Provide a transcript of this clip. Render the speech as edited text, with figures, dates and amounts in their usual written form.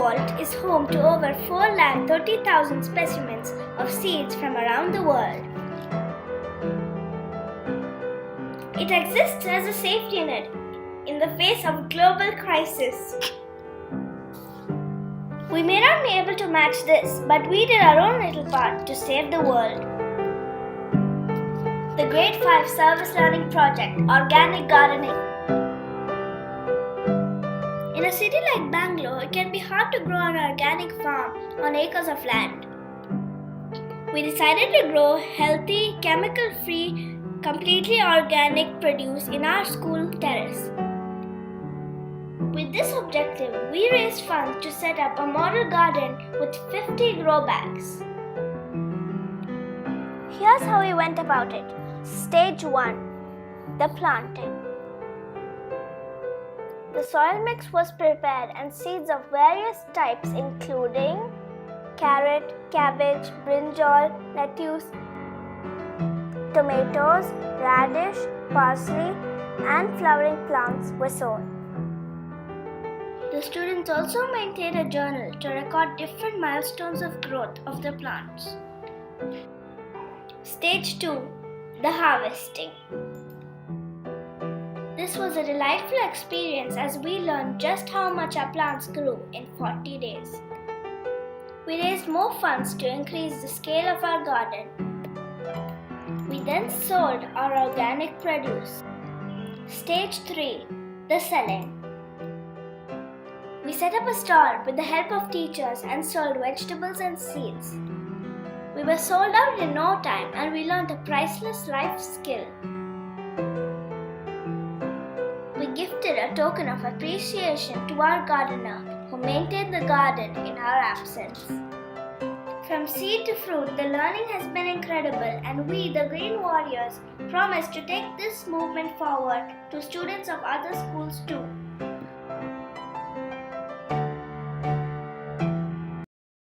vault is home to over 430,000 specimens of seeds from around the world. It exists as a safety net in the face of global crisis. We may not be able to match this, but we did our own little part to save the world. The Grade 5 Service Learning Project, Organic Gardening. In a city like Bangalore, it can be hard to grow an organic farm on acres of land. We decided to grow healthy, chemical-free, completely organic produce in our school terrace. With this objective, we raised funds to set up a model garden with 50 grow bags. Here's how we went about it. Stage 1. The planting. The soil mix was prepared and seeds of various types including carrot, cabbage, brinjal, lettuce, tomatoes, radish, parsley, and flowering plants were sown. The students also maintained a journal to record different milestones of growth of the plants. Stage 2. The harvesting. This was a delightful experience as we learned just how much our plants grew in 40 days. We raised more funds to increase the scale of our garden. We then sold our organic produce. Stage 3. The selling. We set up a stall with the help of teachers and sold vegetables and seeds. We were sold out in no time and we learned a priceless life skill. We gifted a token of appreciation to our gardener who maintained the garden in our absence. From seed to fruit, the learning has been incredible, and we, the Green Warriors, promise to take this movement forward to students of other schools too.